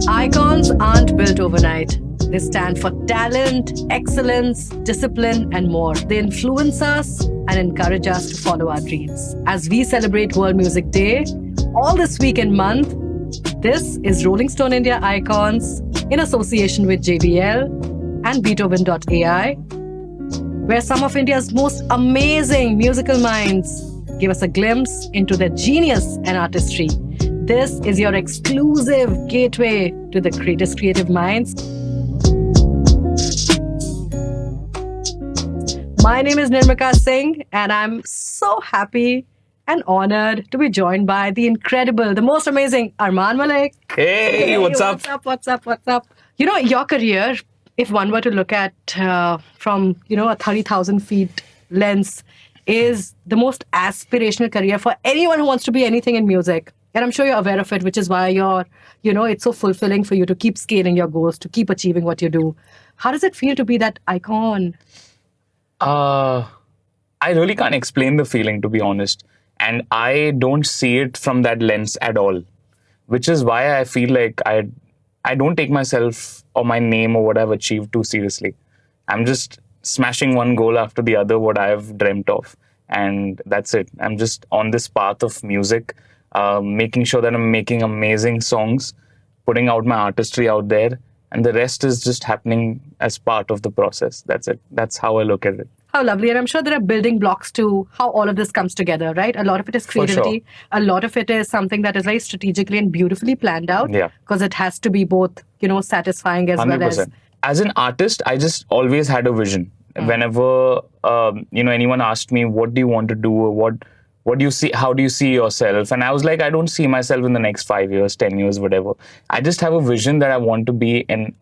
Icons aren't built overnight. They stand for talent, excellence, discipline, and more. They influence us and encourage us to follow our dreams. As we celebrate World Music Day, all this week and month, this is Rolling Stone India Icons in association with JBL and Beethoven.ai, where some of India's most amazing musical minds give us a glimpse into their genius and artistry. This is your exclusive gateway to the greatest creative minds. My name is Nirmika Singh, and I'm so happy and honored to be joined by the incredible, the most amazing Armaan Malik. Hey, what's up? What's up? You know, your career, if one were to look at from, a 30,000 feet lens, is the most aspirational career for anyone who wants to be anything in music. And I'm sure you're aware of it, which is why it's so fulfilling for you to keep scaling your goals, to keep achieving what you do. How does it feel to be that icon? I really can't explain the feeling, to be honest. And I don't see it from that lens at all, which is why I feel like I don't take myself or my name or what I've achieved too seriously. I'm just smashing one goal after the other, what I've dreamt of. And that's it. I'm just on this path of music, making sure that I'm making amazing songs, putting out my artistry out there, and the rest is just happening as part of the process. That's it. That's how I look at it. How lovely. And I'm sure there are building blocks to how all of this comes together, right? A lot of it is creativity. Sure. A lot of it is something that is very strategically and beautifully planned out. Yeah. Because it has to be both, satisfying as 100%. well as... As an artist, I just always had a vision. Whenever, anyone asked me, what do you want to do? Or what do you see? How do you see yourself? And I was like, I don't see myself in the next 5 years, 10 years, whatever. I just have a vision that I want to be an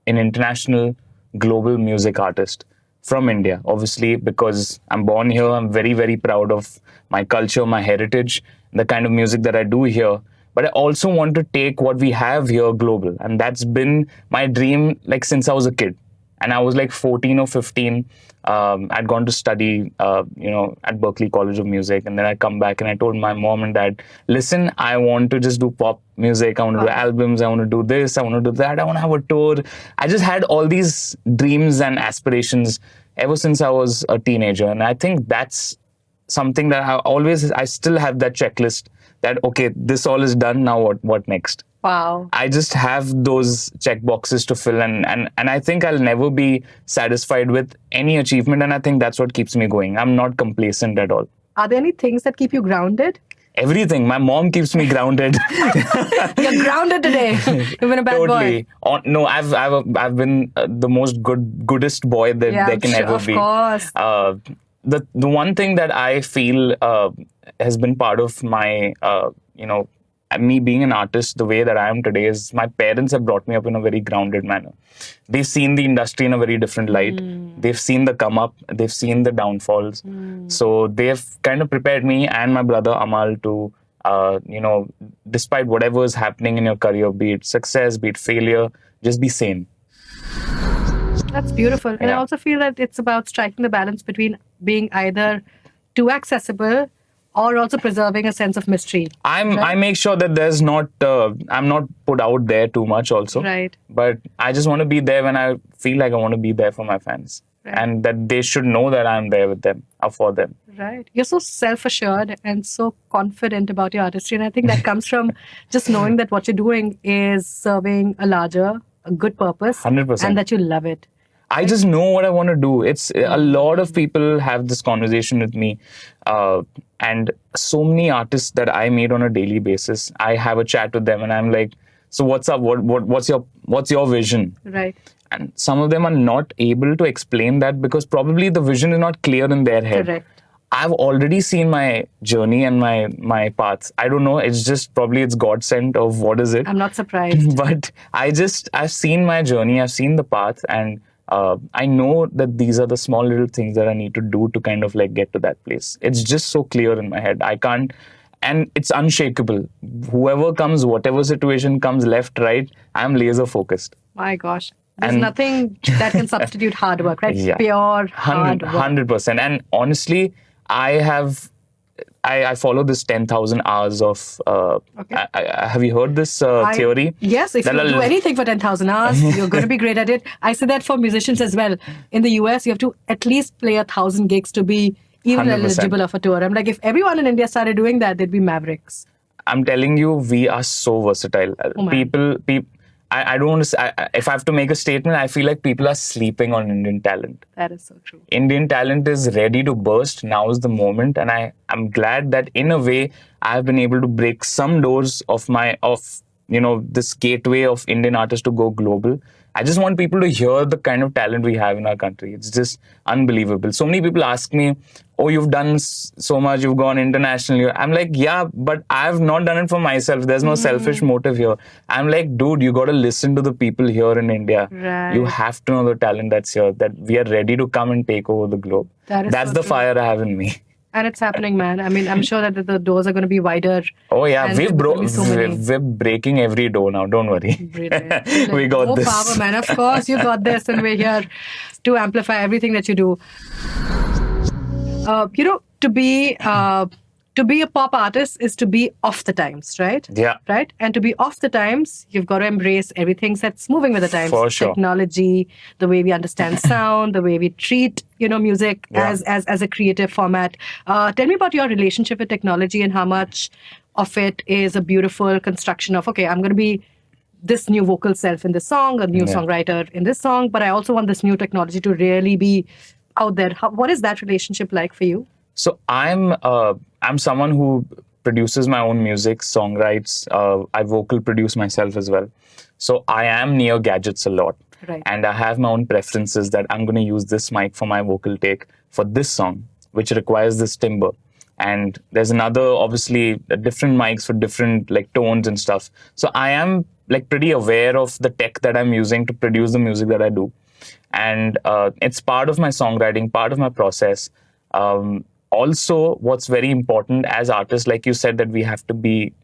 international, global music artist from India, obviously, because I'm born here. I'm very, very proud of my culture, my heritage, the kind of music that I do here. But I also want to take what we have here global. And that's been my dream, like, since I was a kid. And I was like 14 or 15. I'd gone to study, at Berklee College of Music. And then I come back and I told my mom and dad, listen, I want to just do pop music. I want to do albums. I want to do this. I want to do that. I want to have a tour. I just had all these dreams and aspirations ever since I was a teenager. And I think that's something that I still have that checklist that, okay, this all is done. Now what next? Wow. I just have those check boxes to fill, and I think I'll never be satisfied with any achievement, and I think that's what keeps me going. I'm not complacent at all. Are there any things that keep you grounded? Everything. My mom keeps me grounded. You're grounded today. You've been a bad totally. boy. No, I've been the most goodest boy that there can ever be. Of course. The one thing that I feel has been part of my me being an artist the way that I am today is my parents have brought me up in a very grounded manner. They've seen the industry in a very different light. They've seen the come up. They've seen the downfalls. So they've kind of prepared me and my brother Amal to, despite whatever is happening in your career, be it success, be it failure, just be sane. That's beautiful. And I also feel that it's about striking the balance between being either too accessible or also preserving a sense of mystery. I make sure that there's not, I'm not put out there too much also. Right. But I just want to be there when I feel like I want to be there for my fans. Right. And that they should know that I'm there with them or for them. Right. You're so self-assured and so confident about your artistry. And I think that comes from just knowing that what you're doing is serving a good purpose. 100%. And that you love it. I just know what I want to do. It's a lot of people have this conversation with me. And so many artists that I meet on a daily basis, I have a chat with them and I'm like, so what's up? What's your vision? Right. And some of them are not able to explain that because probably the vision is not clear in their head. Correct. I've already seen my journey and my paths. I don't know. It's just probably it's God sent of what is it. I'm not surprised. But I've seen my journey. I've seen the path and I know that these are the small little things that I need to do to kind of like get to that place. It's just so clear in my head. I can't, and it's unshakable. Whoever comes, whatever situation comes, left, right, I'm laser focused. My gosh. There's nothing that can substitute hard work, right? Yeah, Pure hard work. 100%. And honestly, I follow this 10,000 hours of. Okay. Have you heard this theory? Yes, if you do anything for 10,000 hours, you're going to be great at it. I say that for musicians as well. In the US, you have to at least play 1,000 gigs to be even 100%. eligible of a tour. I'm like, if everyone in India started doing that, they'd be mavericks. I'm telling you, we are so versatile. People. I don't want to. If I have to make a statement, I feel like people are sleeping on Indian talent. That is so true. Indian talent is ready to burst. Now is the moment, and I'm glad that in a way I've been able to break some doors of this gateway of Indian artists to go global. I just want people to hear the kind of talent we have in our country. It's just unbelievable. So many people ask me, "Oh, you've done so much. You've gone internationally." I'm like, "Yeah, but I've not done it for myself. There's no selfish motive here." I'm like, "Dude, you got to listen to the people here in India. Right. You have to know the talent that's here. That we are ready to come and take over the globe." That's so the true. fire I have in me. And it's happening, man. I mean, I'm sure that the doors are going to be wider. Oh yeah, we're we're breaking every door now. Don't worry. Brilliant. We got more this. Power, man. Of course, you got this, and we're here to amplify everything that you do. To be a pop artist is to be off the times, right? Yeah. Right? And to be off the times, you've got to embrace everything that's moving with the times. For sure. Technology, the way we understand sound, the way we treat, music as a creative format. Tell me about your relationship with technology and how much of it is a beautiful construction of, okay, I'm going to be this new vocal self in this song, a new songwriter in this song, but I also want this new technology to really be out there. What is that relationship like for you? So I'm someone who produces my own music, songwrites. I vocal produce myself as well. So I am near gadgets a lot. Right. And I have my own preferences that I'm going to use this mic for my vocal take for this song, which requires this timbre. And there's obviously different mics for different tones and stuff. So I am pretty aware of the tech that I'm using to produce the music that I do. And it's part of my songwriting, part of my process. Also, what's very important as artists, like you said, that we have to be,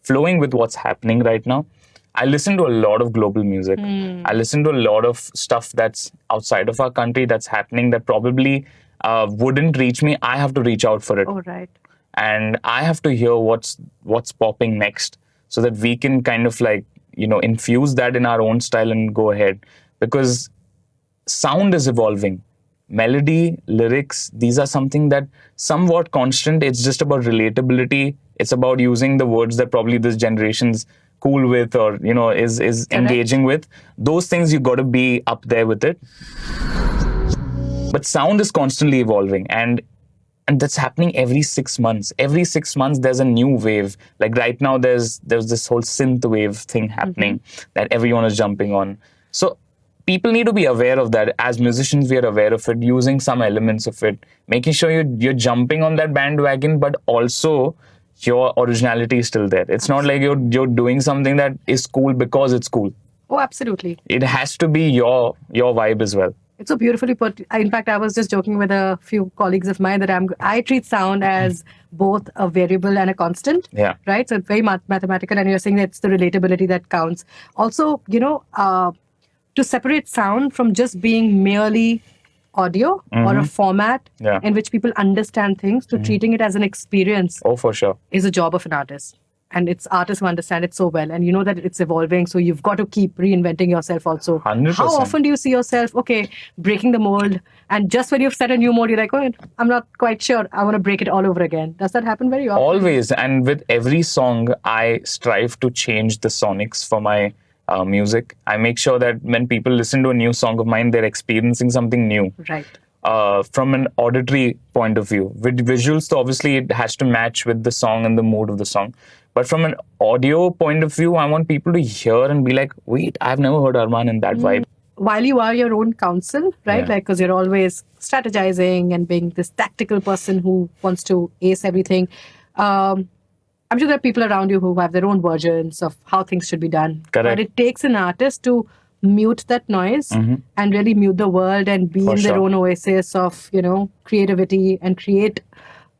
flowing with what's happening right now. I listen to a lot of global music. I listen to a lot of stuff that's outside of our country that's happening that probably wouldn't reach me. I have to reach out for it. Oh, right. And I have to hear what's popping next so that we can kind of infuse that in our own style and go ahead. Because sound is evolving. Melody, lyrics, these are something that somewhat constant. It's just about relatability. It's about using the words that probably this generation's cool with or, is engaging with. Those things, you got to be up there with it. But sound is constantly evolving and that's happening every 6 months. Every 6 months, there's a new wave. Like right now, there's this whole synth wave thing happening that everyone is jumping on. So people need to be aware of that. As musicians, we are aware of it, using some elements of it, making sure you're jumping on that bandwagon, but also your originality is still there. It's not like you're doing something that is cool because it's cool. Oh, absolutely. It has to be your vibe as well. It's so beautifully put. In fact, I was just joking with a few colleagues of mine that I treat sound as both a variable and a constant. Yeah. Right? So it's very mathematical, and you're saying that it's the relatability that counts. Also, to separate sound from just being merely audio or a format in which people understand things to treating it as an experience. Oh, for sure. Is a job of an artist. And it's artists who understand it so well. And you know that it's evolving. So you've got to keep reinventing yourself also. 100%. How often do you see yourself, breaking the mold? And just when you've set a new mold, you're like, I'm not quite sure. I want to break it all over again. Does that happen very often? Always. And with every song, I strive to change the sonics for my music. I make sure that when people listen to a new song of mine, they're experiencing something new. Right. From an auditory point of view. With visuals, so obviously it has to match with the song and the mood of the song. But from an audio point of view, I want people to hear and be like, wait, I've never heard Armaan in that vibe. While you are your own counsel, right? Yeah. Because you're always strategizing and being this tactical person who wants to ace everything. I'm sure there are people around you who have their own versions of how things should be done. Correct. But it takes an artist to mute that noise and really mute the world and be in their own oasis of, creativity and create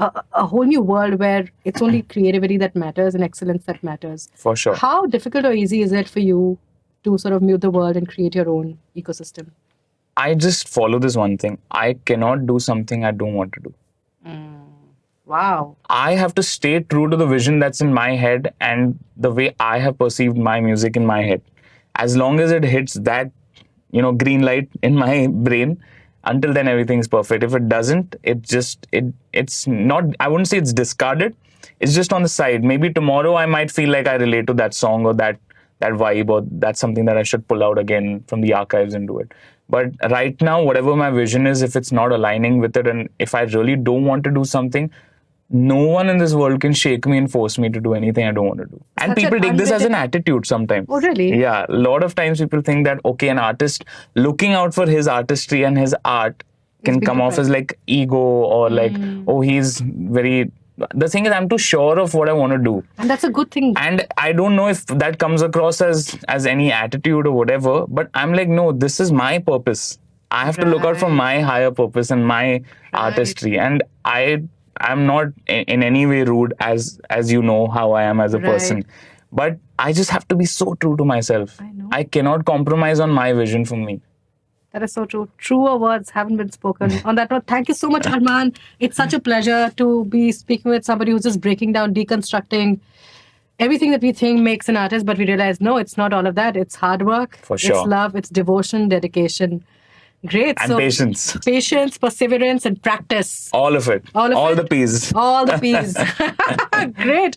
a whole new world where it's only creativity that matters and excellence that matters. For sure. How difficult or easy is it for you to sort of mute the world and create your own ecosystem? I just follow this one thing. I cannot do something I don't want to do. Wow. I have to stay true to the vision that's in my head and the way I have perceived my music in my head. As long as it hits that, green light in my brain, until then everything's perfect. If it doesn't, it's not, I wouldn't say it's discarded. It's just on the side. Maybe tomorrow I might feel like I relate to that song or that vibe, or that's something that I should pull out again from the archives and do it. But right now, whatever my vision is, if it's not aligning with it, and if I really don't want to do something, no one in this world can shake me and force me to do anything I don't want to do. And people take this as an attitude sometimes. Oh, really? Yeah. A lot of times people think that, okay, an artist looking out for his artistry and his art can come off as like ego or like, oh, he's very... The thing is, I'm too sure of what I want to do. And that's a good thing. And I don't know if that comes across as any attitude or whatever, but I'm like, no, this is my purpose. I have to look out for my higher purpose and my artistry. And I'm not in any way rude, as you know how I am as a person. But I just have to be so true to myself. I know. I cannot compromise on my vision for me. That is so true. Truer words haven't been spoken. On that note, thank you so much, Armaan. It's such a pleasure to be speaking with somebody who's just breaking down, deconstructing everything that we think makes an artist, but we realize, no, it's not all of that. It's hard work. For sure. It's love. It's devotion, dedication. Great. And patience. Patience, perseverance, and practice. All of it. All the P's. All the P's. Great.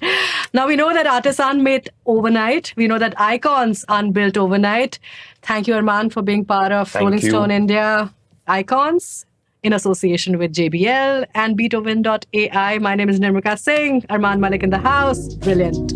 Now we know that artists aren't made overnight. We know that icons aren't built overnight. Thank you, Armaan, for being part of Rolling Stone India Icons in association with JBL and Beethoven.ai. My name is Nirmika Singh. Armaan Malik in the house. Brilliant.